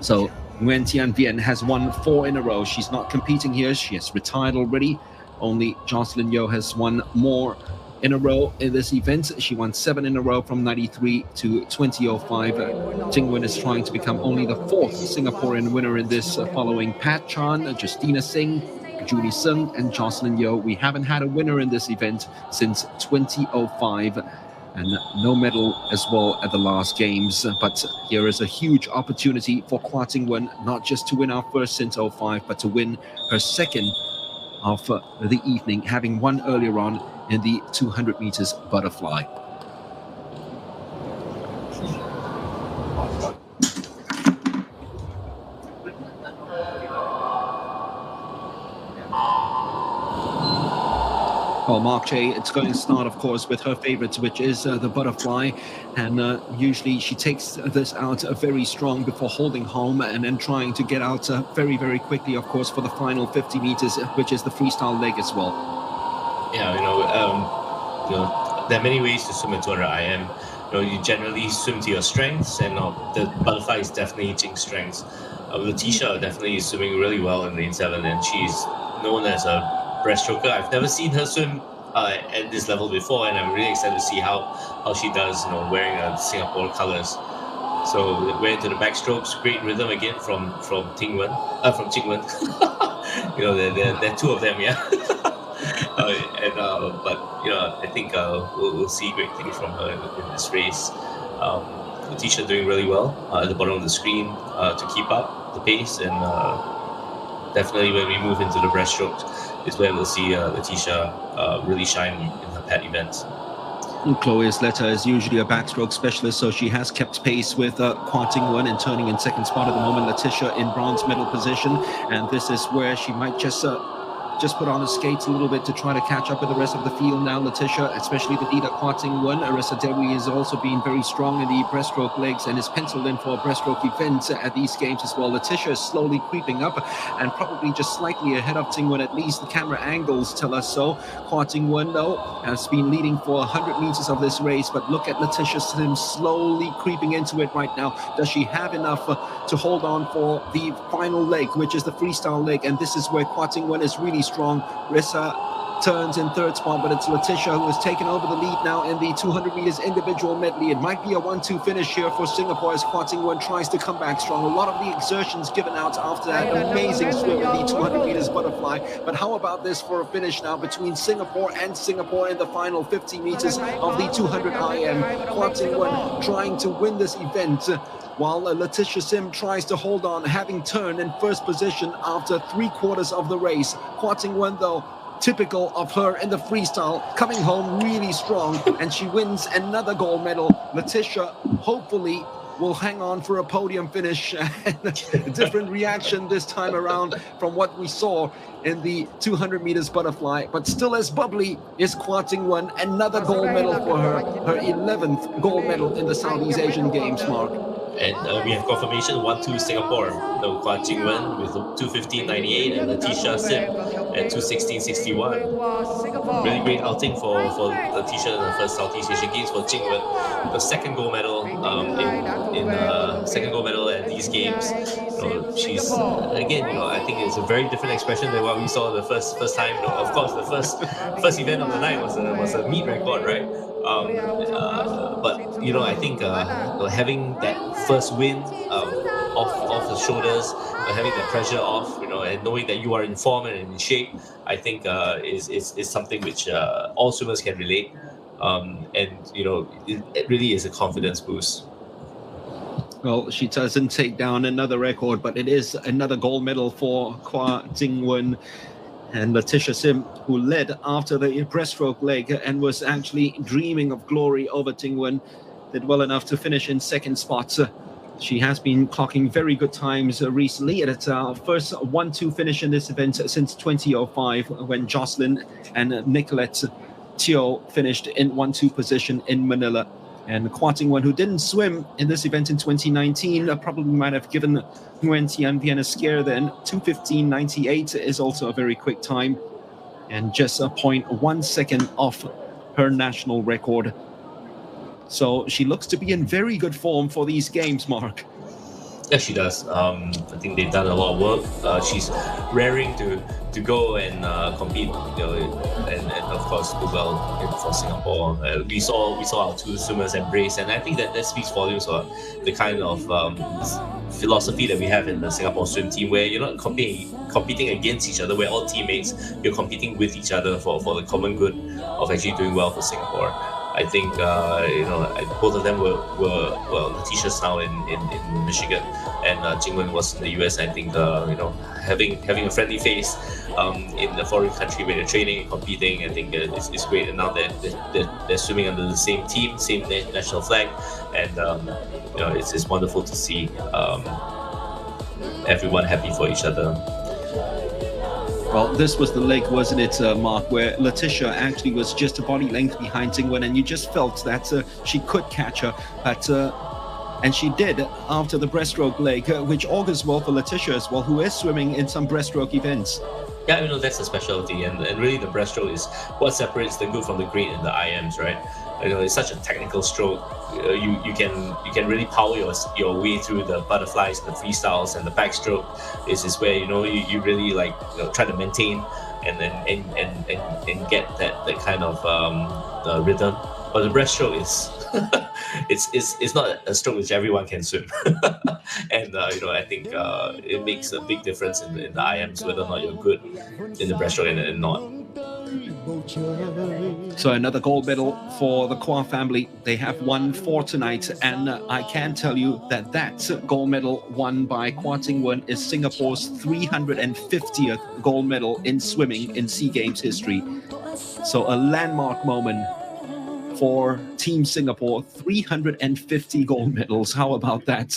So Nguyen Tian Vien has won 4 in a row. She's not competing here. She has retired already. Only Jocelyn Yeo has won more in a row in this event. She won 7 in a row from 93 to 2005. Jing Wen is trying to become only the 4th Singaporean winner in this, following Pat Chan, Justina Singh, Julie Sung, and Jocelyn Yeo. We haven't had a winner in this event since 2005. And no medal as well at the last games. But here is a huge opportunity for Quah Jing Wen, not just to win our first since 05, but to win her second of the evening, having won earlier on in the 200 meters butterfly. Well, Mark J, it's going to start, of course, with her favorites, which is the butterfly. And usually she takes this out very strong before holding home and then trying to get out very, very quickly, of course, for the final 50 meters, which is the freestyle leg as well. Yeah, there are many ways to swim a 200 IM. You generally swim to your strengths, and the butterfly is definitely Jing's strengths. Letitia definitely is swimming really well in lane 7, and she's known as a breaststroker. I've never seen her swim at this level before, and I'm really excited to see how she does, wearing Singapore colours. So we're into the backstrokes. Great rhythm again from Jing Wen. There are 2 of them, yeah. But I think we'll see great things from her in this race. Letitia doing really well at the bottom of the screen to keep up the pace, and definitely when we move into the breaststrokes is where we'll see Letitia really shine in her pet events. Chloe Sletta is usually a backstroke specialist, so she has kept pace with Quah Jing Wen and turning in second spot at the moment. Letitia in bronze medal position, and this is where she might just put on the skates a little bit to try to catch up with the rest of the field now. Letitia, especially the leader Quah Jing Wen. Arissa Dewi is also being very strong in the breaststroke legs and is penciled in for a breaststroke event at these games as well. Letitia is slowly creeping up and probably just slightly ahead of Jing Wen, at least the camera angles tell us so. Quah Jing Wen, though, has been leading for 100 meters of this race, but look at Letitia Sim slowly creeping into it right now. Does she have enough to hold on for the final leg, which is the freestyle leg? And this is where Quah Jing Wen is really strong. Rissa turns in third spot, but it's Letitia who has taken over the lead now in the 200 meters individual medley. It might be a 1-2 finish here for Singapore as Quah Jing Wen tries to come back strong. A lot of the exertions given out after that amazing swim in the 200 meters butterfly. But how about this for a finish now between Singapore and Singapore in the final 50 meters of the 200 IM? Quah Jing Wen trying to win this event, while Letitia Sim tries to hold on, having turned in first position after 3/4 of the race. Quah Jing Wen, though, typical of her in the freestyle, coming home really strong, and she wins another gold medal. Letitia hopefully will hang on for a podium finish. A different reaction this time around from what we saw in the 200 meters butterfly, but still as bubbly is Quah Jing Wen. Another gold medal for her, her 11th gold medal in the Southeast Asian Games, Mark. And we have confirmation 1-2 Singapore. Quah Jing Wen with 2:15.98 and Letitia Sim at 2:16.61. Really great outing for Letitia in the first Southeast Asian Games. For Jing Wen, the second gold medal second gold medal at these games. She's again, I think it's a very different expression than what we saw the first time. Of course, the first event of the night was a meet record, right? But I think having that first win off the shoulders, having the pressure off, and knowing that you are in form and in shape, I think is something which all swimmers can relate, and it really is a confidence boost. Well, she doesn't take down another record, but it is another gold medal for Quah Jing Wen. And Letitia Sim, who led after the breaststroke leg and was actually dreaming of glory over Jing Wen, did well enough to finish in second spot. She has been clocking very good times recently at its first 1-2 finish in this event since 2005, when Jocelyn and Nicolette Teo finished in 1-2 position in Manila. And Quah Jing Wen, who didn't swim in this event in 2019, probably might have given Nguyen Tian Vien a scare then. 2:15.98 is also a very quick time, and just a 0.1 second off her national record. So she looks to be in very good form for these games, Mark. Yeah, she does. I think they've done a lot of work. She's raring to go and compete, and of course do well for Singapore. We saw our two swimmers embrace, and I think that speaks volumes for the kind of philosophy that we have in the Singapore swim team, where you're not competing against each other. We're all teammates. You're competing with each other for the common good of actually doing well for Singapore. I think both of them were well. Letitia's now in Michigan, and Jing Wen was in the US. I think having a friendly face in a foreign country where they're training and competing, I think is great. And now they're swimming under the same team, same national flag, and it's wonderful to see everyone happy for each other. Well, this was the leg, wasn't it, Mark, where Letitia actually was just a body length behind Jing Wen, and you just felt that she could catch her, and she did after the breaststroke leg, which augurs well for Letitia as well, who is swimming in some breaststroke events. Yeah, that's a specialty, and really the breaststroke is what separates the good from the great in the IMs, right? It's such a technical stroke. You can really power your way through the butterflies, the freestyles, and the backstroke is where you really try to maintain and get that kind of the rhythm. But the breaststroke is it's not a stroke which everyone can swim, and I think it makes a big difference in the IMs whether or not you're good in the breaststroke and not. So another gold medal for the Quah family. They have won 4 tonight, and I can tell you that gold medal won by Quah Jing Wen is Singapore's 350th gold medal in swimming in SEA Games history. So a landmark moment for Team Singapore, 350 gold medals. How about that?